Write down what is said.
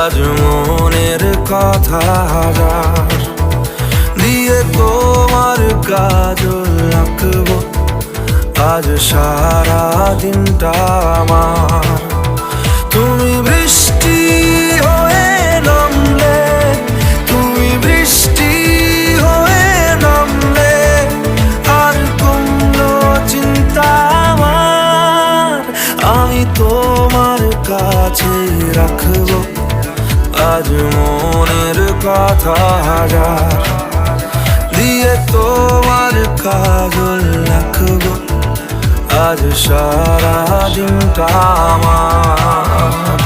আজ মনের কথা হাজার দিয়ে তোমার কাজল আঁকবো। আজ সারা দিনটা আমার তুমি বৃষ্টি হয়ে নামলে, তুমি বৃষ্টি হয়ে নামলে আর কোনো চিন্তা আমার আমি তোমার কাছে রাখবো। আজ মনের কথা হাজার দিয়ে তোমার কাজল রাখবো। আজ সারা দিনটা আমার